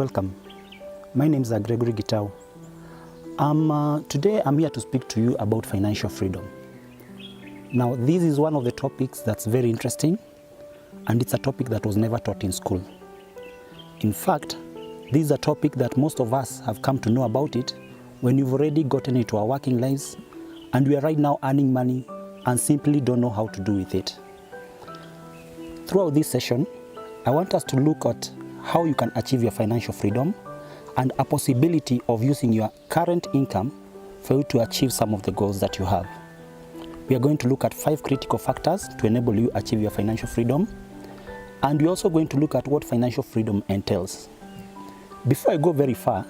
welcome. My name is Gregory Gitau. Today I'm here to speak to you about financial freedom. Now, this is one of the topics that's very interesting, and it's a topic that was never taught in school. In fact, this is a topic that most of us have come to know about it when you've already gotten into our working lives and we are right now earning money and simply don't know how to do with it. Throughout this session, I want us to look at how you can achieve your financial freedom and a possibility of using your current income for you to achieve some of the goals that you have. We are going to look at 5 critical factors to enable you achieve your financial freedom, and we're also going to look at what financial freedom entails. Before I go very far,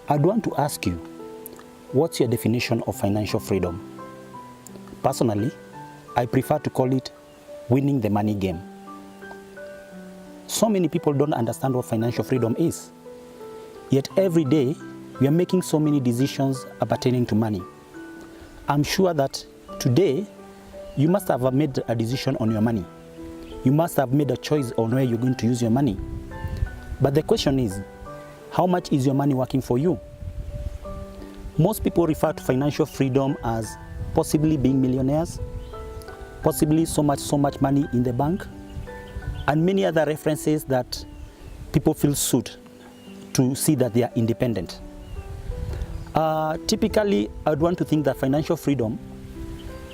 I'd want to ask you, what's your definition of financial freedom? Personally, I prefer to call it winning the money game. So many people don't understand what financial freedom is. Yet every day, we are making so many decisions pertaining to money. I'm sure that today, you must have made a decision on your money. You must have made a choice on where you're going to use your money. But the question is, how much is your money working for you? Most people refer to financial freedom as possibly being millionaires, possibly so much money in the bank, and many other references that people feel suit to see that they are independent. Typically, I would want to think that financial freedom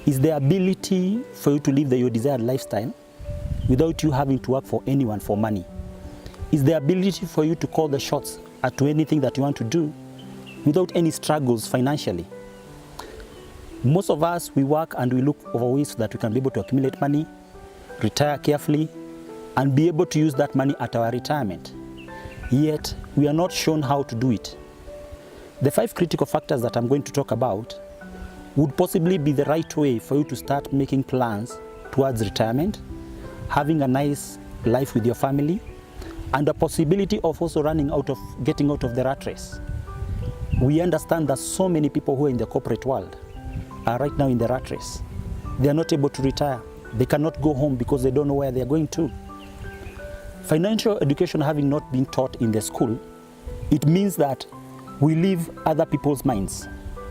is the ability for you to live your desired lifestyle without you having to work for anyone for money. It's the ability for you to call the shots at anything that you want to do without any struggles financially. Most of us, we work and we look for ways so that we can be able to accumulate money, retire carefully, and be able to use that money at our retirement. Yet, we are not shown how to do it. The 5 critical factors that I'm going to talk about would possibly be the right way for you to start making plans towards retirement, having a nice life with your family, and the possibility of also getting out of the rat race. We understand that so many people who are in the corporate world are right now in the rat race. They are not able to retire. They cannot go home because they don't know where they are going to. Financial education having not been taught in the school, it means that we live other people's minds.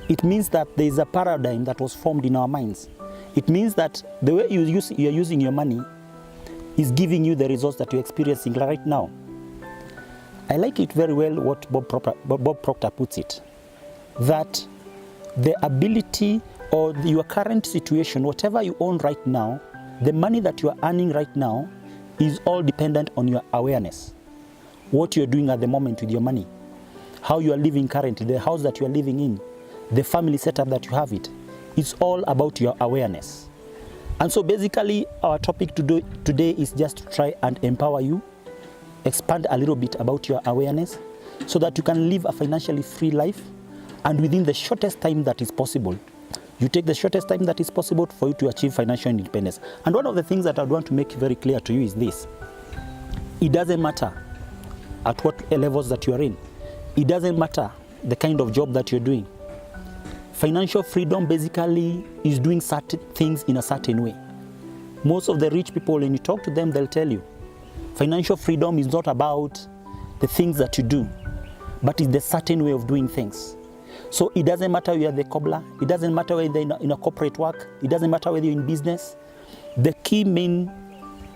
It means that there is a paradigm that was formed in our minds. It means that the way you're using your money is giving you the results that you're experiencing right now. I like it very well what Bob Proctor puts it, that the ability or your current situation, whatever you own right now, the money that you are earning right now is all dependent on your awareness. What you're doing at the moment with your money, how you are living currently, the house that you are living in, the family setup that you have it. It's all about your awareness. And so basically our topic today is just to try and empower you, expand a little bit about your awareness so that you can live a financially free life, and within the shortest time that is possible. You take the shortest time that is possible for you to achieve financial independence. And one of the things that I want to make very clear to you is this. It doesn't matter at what levels that you are in. It doesn't matter the kind of job that you're doing. Financial freedom basically is doing certain things in a certain way. Most of the rich people, when you talk to them, they'll tell you, financial freedom is not about the things that you do, but it's the certain way of doing things. So it doesn't matter whether you're the cobbler, it doesn't matter whether you're in a corporate work, it doesn't matter whether you're in business. The key main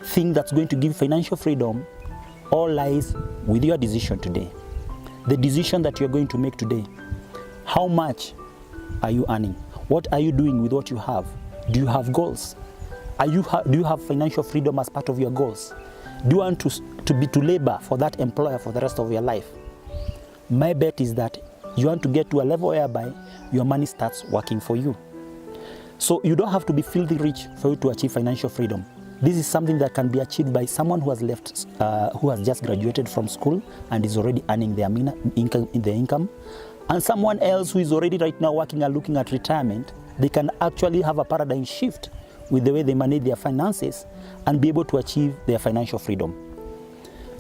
thing that's going to give financial freedom all lies with your decision today. The decision that you're going to make today. How much are you earning? What are you doing with what you have? Do you have goals? Do you have financial freedom as part of your goals? Do you want to labor for that employer for the rest of your life? My bet is that you want to get to a level whereby your money starts working for you. So you don't have to be filthy rich for you to achieve financial freedom. This is something that can be achieved by someone who has who has just graduated from school and is already earning their income, and someone else who is already right now working and looking at retirement. They can actually have a paradigm shift with the way they manage their finances and be able to achieve their financial freedom.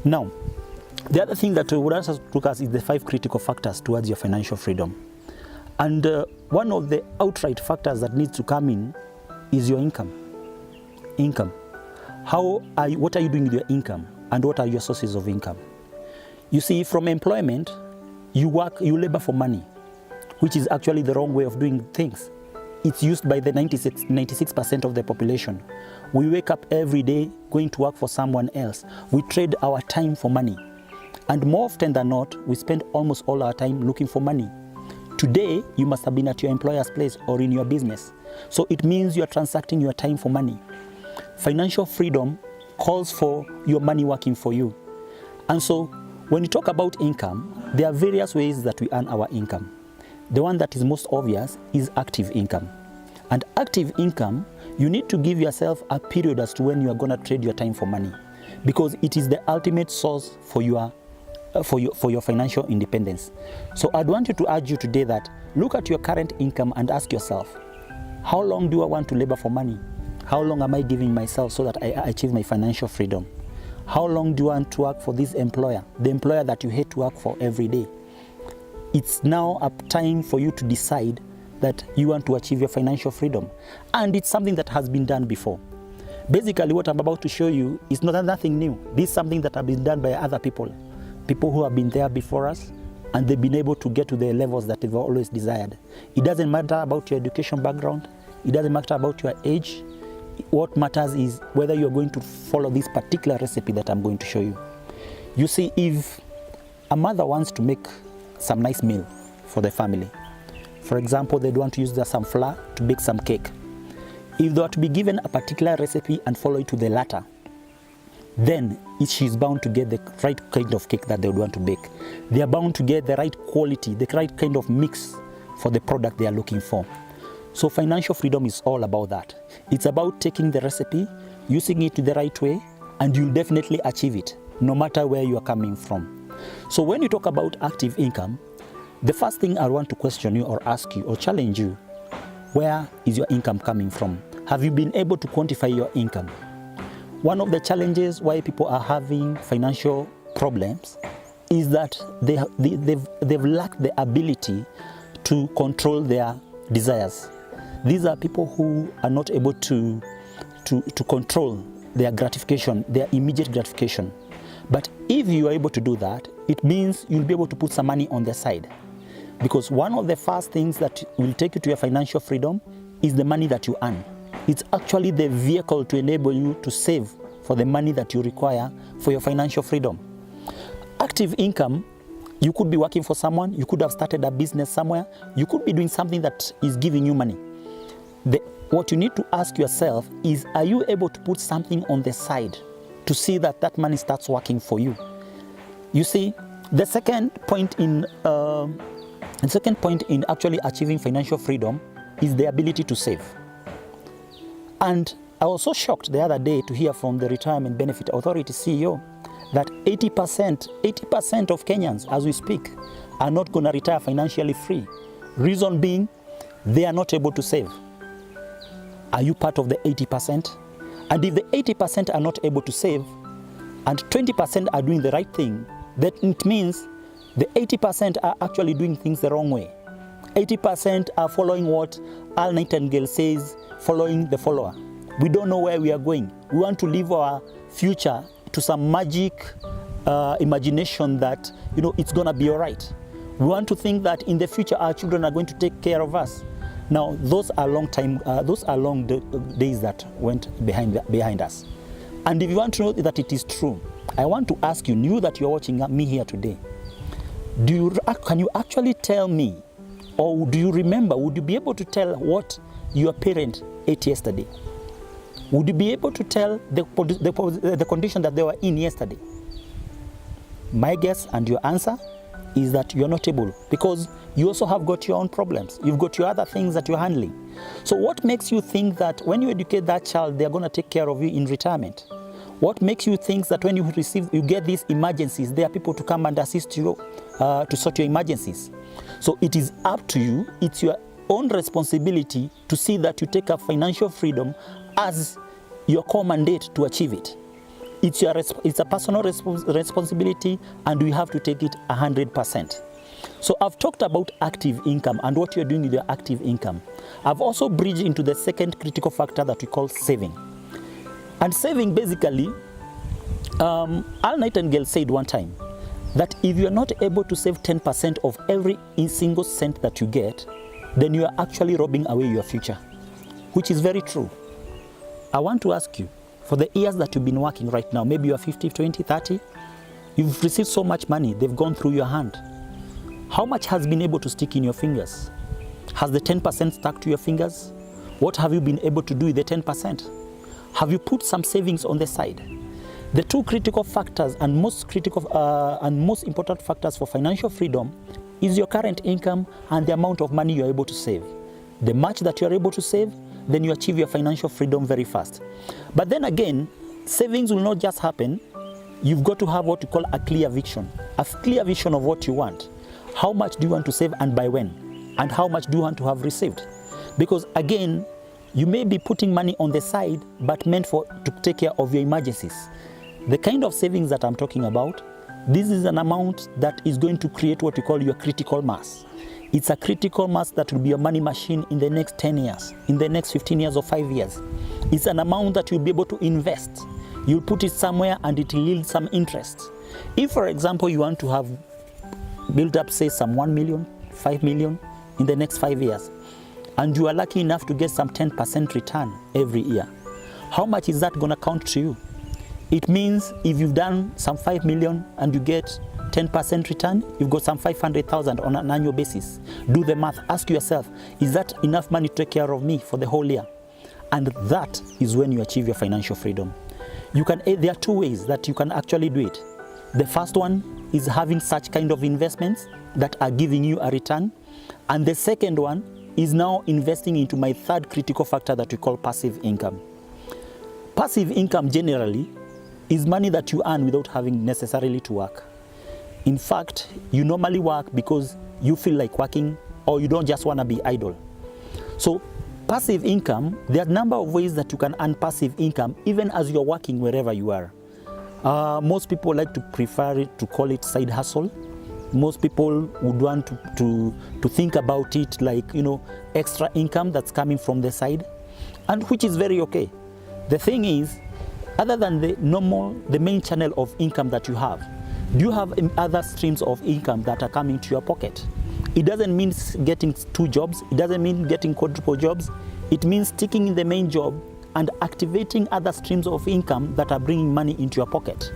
Now, the other thing that we would also look at is the 5 critical factors towards your financial freedom. And one of the outright factors that needs to come in is your income. What are you doing with your income, and what are your sources of income? You see, from employment, you labor for money, which is actually the wrong way of doing things. It's used by the 96% of the population. We wake up every day going to work for someone else. We trade our time for money. And more often than not, we spend almost all our time looking for money. Today, you must have been at your employer's place or in your business. So it means you are transacting your time for money. Financial freedom calls for your money working for you. And so when you talk about income, there are various ways that we earn our income. The one that is most obvious is active income. And active income, you need to give yourself a period as to when you are going to trade your time for money, because it is the ultimate source for your financial independence. So I'd want to urge you today that look at your current income and ask yourself, how long do I want to labor for money? How long am I giving myself so that I achieve my financial freedom? How long do I want to work for this employer, the employer that you hate to work for every day? It's now a time for you to decide that you want to achieve your financial freedom. And it's something that has been done before. Basically, what I'm about to show you is nothing new. This is something that has been done by other people who have been there before us, and they've been able to get to the levels that they've always desired. It doesn't matter about your education background. It doesn't matter about your age. What matters is whether you're going to follow this particular recipe that I'm going to show you. You see, if a mother wants to make some nice meal for the family, for example, they'd want to use some flour to bake some cake. If they are to be given a particular recipe and follow it to the latter, then she's bound to get the right kind of cake that they would want to bake. They are bound to get the right quality, the right kind of mix for the product they are looking for. So financial freedom is all about that. It's about taking the recipe, using it the right way, and you'll definitely achieve it, no matter where you are coming from. So when you talk about active income, the first thing I want to question you or ask you or challenge you, where is your income coming from? Have you been able to quantify your income? One of the challenges why people are having financial problems is that they've lacked the ability to control their desires. These are people who are not able to control their gratification, their immediate gratification. But if you are able to do that, it means you'll be able to put some money on the side. Because one of the first things that will take you to your financial freedom is the money that you earn. It's actually the vehicle to enable you to save for the money that you require for your financial freedom. Active income, you could be working for someone, you could have started a business somewhere, you could be doing something that is giving you money. What you need to ask yourself is, are you able to put something on the side to see that that money starts working for you? You see, the second point in actually achieving financial freedom is the ability to save. And I was so shocked the other day to hear from the Retirement Benefit Authority CEO that 80% of Kenyans, as we speak, are not going to retire financially free. Reason being, they are not able to save. Are you part of the 80%? And if the 80% are not able to save, and 20% are doing the right thing, that it means the 80% are actually doing things the wrong way. 80% are following what Al Nightingale says, following the follower. We don't know where we are going. We want to live our future to some magic imagination that, it's going to be all right. We want to think that in the future our children are going to take care of us. Now, those are long days that went behind us. And if you want to know that it is true, I want to ask you, you that you're watching me here today, can you actually tell me, or do you remember, would you be able to tell what your parent ate yesterday? Would you be able to tell the condition that they were in yesterday? My guess and your answer is that you're not able, because you also have got your own problems. You've got your other things that you're handling. So what makes you think that when you educate that child, they're going to take care of you in retirement? What makes you think that when you get these emergencies, there are people to come and assist you to sort your emergencies? So it is up to you. It's your own responsibility to see that you take up financial freedom as your core mandate to achieve it. It's a personal responsibility, and we have to take it 100%. So I've talked about active income and what you're doing with your active income. I've also bridged into the second critical factor that we call saving. And saving, basically, Al Nightingale said one time that if you are not able to save 10% of every single cent that you get, then you are actually robbing away your future, which is very true. I want to ask you, for the years that you've been working right now, maybe you are 50, 20, 30, you've received so much money, they've gone through your hand. How much has been able to stick in your fingers? Has the 10% stuck to your fingers? What have you been able to do with the 10%? Have you put some savings on the side? The two critical factors and most important factors for financial freedom is your current income and the amount of money you're able to save. The much that you're able to save, then you achieve your financial freedom very fast. But then again, savings will not just happen. You've got to have what you call a clear vision of what you want. How much do you want to save and by when? And how much do you want to have received? Because again, you may be putting money on the side, but meant to take care of your emergencies. The kind of savings that I'm talking about, this is an amount that is going to create what we call your critical mass. It's a critical mass that will be your money machine in the next 10 years, in the next 15 years or 5 years. It's an amount that you'll be able to invest. You'll put it somewhere and it will yield some interest. If, for example, you want to have built up, say, some 1 million, 5 million in the next 5 years, and you are lucky enough to get some 10% return every year, how much is that going to count to you? It means if you've done some 5 million and you get 10% return, you've got some 500,000 on an annual basis. Do the math. Ask yourself, is that enough money to take care of me for the whole year? And that is when you achieve your financial freedom. There are two ways that you can actually do it. The first one is having such kind of investments that are giving you a return. And the second one is now investing into my third critical factor that we call passive income. Passive income generally is money that you earn without having necessarily to work. In fact, you normally work because you feel like working or you don't just want to be idle. So passive income, there are a number of ways that you can earn passive income even as you're working wherever you are. Most people like to prefer to call it side hustle. Most people would want to think about it like, extra income that's coming from the side, and which is very okay. The thing is, other than the main channel of income that you have, do you have other streams of income that are coming to your pocket? It doesn't mean getting 2 jobs. It doesn't mean getting quadruple jobs. It means sticking in the main job and activating other streams of income that are bringing money into your pocket.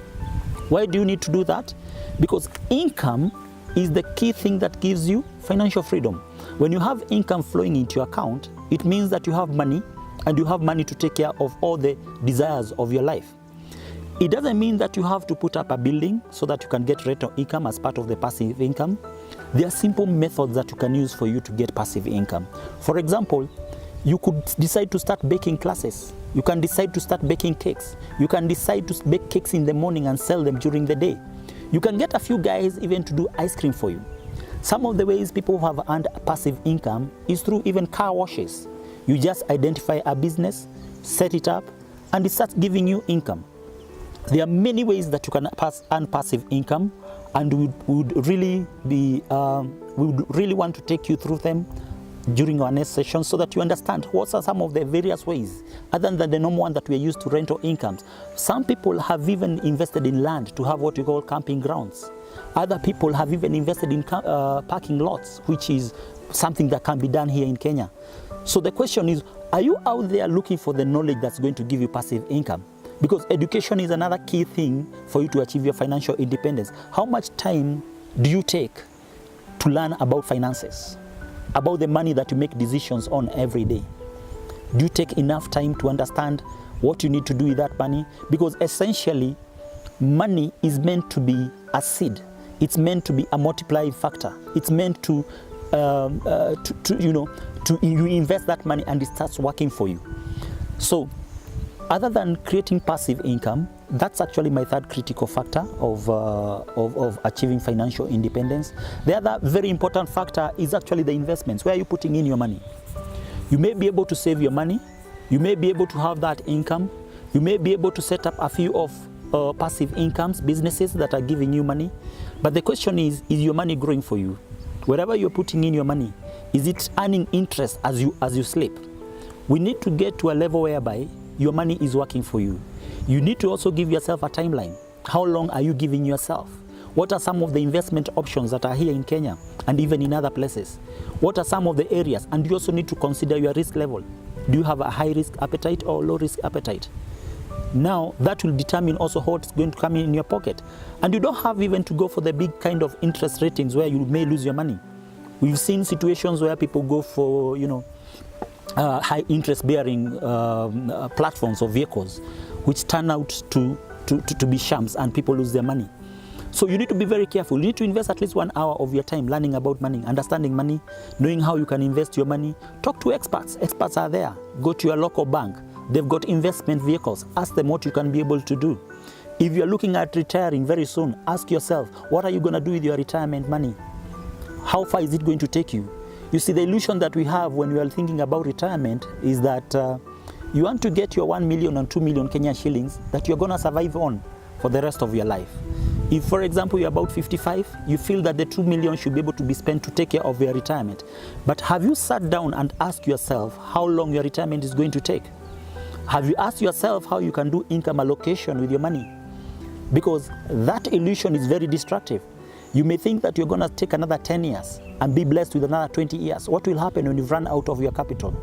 Why do you need to do that? Because income is the key thing that gives you financial freedom. When you have income flowing into your account, it means that you have money, and you have money to take care of all the desires of your life. It doesn't mean that you have to put up a building so that you can get rental income as part of the passive income. There are simple methods that you can use for you to get passive income. For example, you could decide to start baking classes. You can decide to start baking cakes. You can decide to bake cakes in the morning and sell them during the day. You can get a few guys even to do ice cream for you. Some of the ways people have earned passive income is through even car washes. You just identify a business, set it up, and it starts giving you income. There are many ways that you can earn passive income, and we would really want to take you through them during our next session so that you understand what are some of the various ways other than the normal one that we are used to rental incomes. Some people have even invested in land to have what we call camping grounds. Other people have even invested in parking lots, which is something that can be done here in Kenya. So the question is, are you out there looking for the knowledge that's going to give you passive income? Because education is another key thing for you to achieve your financial independence. How much time do you take to learn about finances, about the money that you make decisions on every day? Do you take enough time to understand what you need to do with that money? Because essentially, money is meant to be a seed. It's meant to be a multiplying factor. It's meant to you invest that money and it starts working for you. So other than creating passive income, that's actually my third critical factor of achieving financial independence. The other very important factor is actually the investments. Where are you putting in your money? You may be able to save your money. You may be able to have that income. You may be able to set up a few of passive incomes, businesses that are giving you money. But the question is your money growing for you? Wherever you're putting in your money, is it earning interest as you sleep? We need to get to a level whereby your money is working for you. You need to also give yourself a timeline. How long are you giving yourself? What are some of the investment options that are here in Kenya and even in other places? What are some of the areas? And you also need to consider your risk level. Do you have a high risk appetite or low risk appetite? Now that will determine also what's going to come in your pocket. And you don't have even to go for the big kind of interest ratings where you may lose your money. We've seen situations where people go for, high interest bearing platforms or vehicles, which turn out to be shams and people lose their money. So you need to be very careful. You need to invest at least 1 hour of your time learning about money, understanding money, knowing how you can invest your money. Talk to experts. Experts are there. Go to your local bank. They've got investment vehicles. Ask them what you can be able to do. If you're looking at retiring very soon, ask yourself, what are you going to do with your retirement money? How far is it going to take you? You see, the illusion that we have when we are thinking about retirement is that you want to get your 1 million and 2 million Kenyan shillings that you're going to survive on for the rest of your life. If, for example, you're about 55, you feel that the 2 million should be able to be spent to take care of your retirement. But have you sat down and asked yourself how long your retirement is going to take? Have you asked yourself how you can do income allocation with your money? Because that illusion is very destructive. You may think that you're going to take another 10 years and be blessed with another 20 years. What will happen when you've run out of your capital?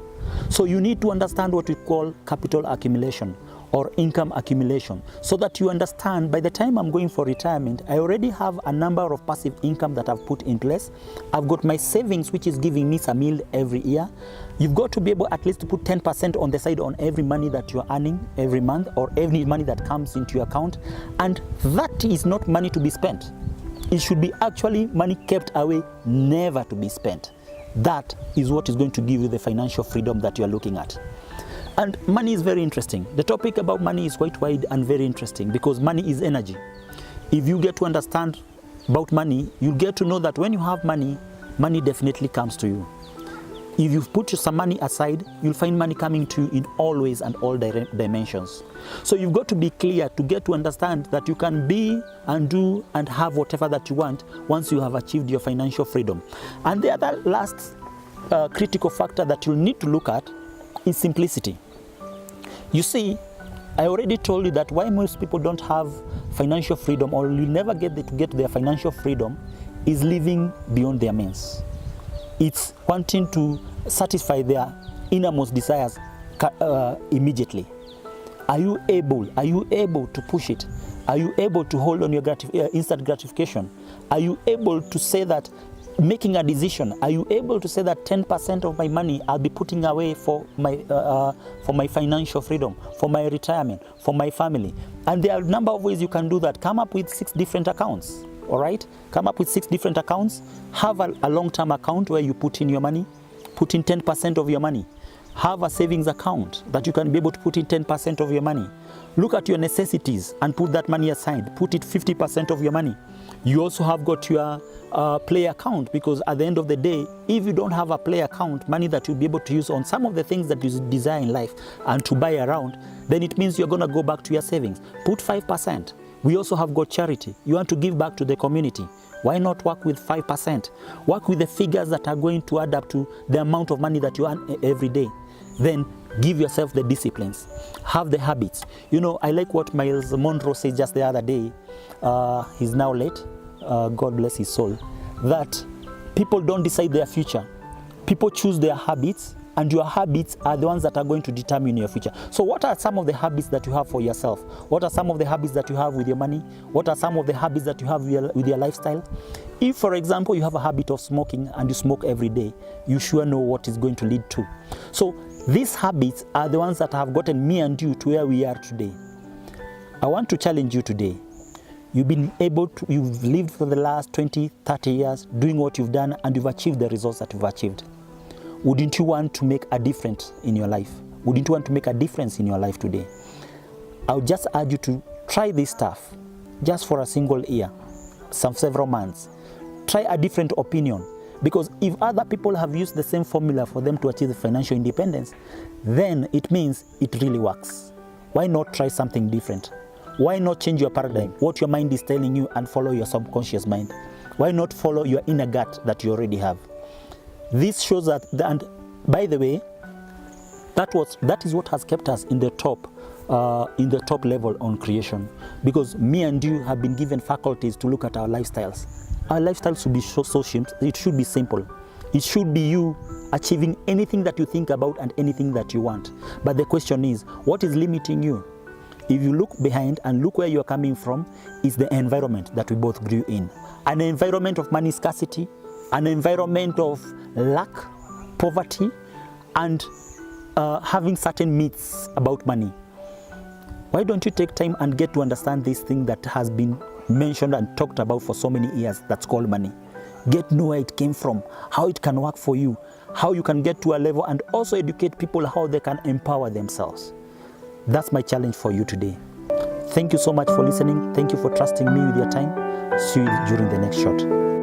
So you need to understand what we call capital accumulation or income accumulation, so that you understand by the time I'm going for retirement, I already have a number of passive income that I've put in place. I've got my savings, which is giving me some yield every year. You've got to be able at least to put 10% on the side on every money that you're earning every month or every money that comes into your account. And that is not money to be spent. It should be actually money kept away, never to be spent. That is what is going to give you the financial freedom that you're looking at. And money is very interesting. The topic about money is quite wide and very interesting because money is energy. If you get to understand about money, you'll get to know that when you have money, money definitely comes to you. If you've put some money aside, you'll find money coming to you in all ways and all dimensions. So you've got to be clear to get to understand that you can be and do and have whatever that you want once you have achieved your financial freedom. And the other last critical factor that you'll need to look at is simplicity. You see, I already told you that why most people don't have financial freedom or will never get to their financial freedom is living beyond their means. It's wanting to satisfy their innermost desires immediately. Are you able to push it? Are you able to hold on your instant gratification? Are you able to say that making a decision? Are you able to say that 10% of my money I'll be putting away for my financial freedom, for my retirement, for my family? And there are a number of ways you can do that. Come up with 6 different accounts. All right, come up with 6 different accounts. Have a long-term account where you put in your money, put in 10% of your money. Have a savings account that you can be able to put in 10% of your money. Look at your necessities and put that money aside. Put it 50% of your money. You also have got your play account, because at the end of the day, if you don't have a play account, money that you'll be able to use on some of the things that you desire in life and to buy around, then it means you're going to go back to your savings. Put 5%. We also have got charity. You want to give back to the community. Why not work with 5%? Work with the figures that are going to add up to the amount of money that you earn every day. Then give yourself the disciplines. Have the habits. You know, I like what Miles Monroe said just the other day. He's now late. God bless his soul. That people don't decide their future. People choose their habits, and your habits are the ones that are going to determine your future. So what are some of the habits that you have for yourself? What are some of the habits that you have with your money? What are some of the habits that you have with your lifestyle? If, for example, you have a habit of smoking and you smoke every day, you sure know what is going to lead to. So these habits are the ones that have gotten me and you to where we are today. I want to challenge you today. You've lived for the last 20, 30 years doing what you've done, and you've achieved the results that you've achieved. Wouldn't you want to make a difference in your life? Wouldn't you want to make a difference in your life today? I would just urge you to try this stuff just for a single year, several months. Try a different opinion, because if other people have used the same formula for them to achieve the financial independence, then it means it really works. Why not try something different? Why not change your paradigm, what your mind is telling you, and follow your subconscious mind? Why not follow your inner gut that you already have? This shows that, and by the way, that is what has kept us in the top in the top level on creation, because me and you have been given faculties to look at our lifestyles. Our lifestyles should be so simple. It should be simple. It should be you achieving anything that you think about and anything that you want. But the question is, what is limiting you? If you look behind and look where you're coming from, is the environment that we both grew in. An environment of money scarcity, an environment of lack, poverty, and having certain myths about money. Why don't you take time and get to understand this thing that has been mentioned and talked about for so many years, that's called money? Get to know where it came from, how it can work for you, how you can get to a level, and also educate people how they can empower themselves. That's my challenge for you today. Thank you so much for listening. Thank you for trusting me with your time. See you during the next shot.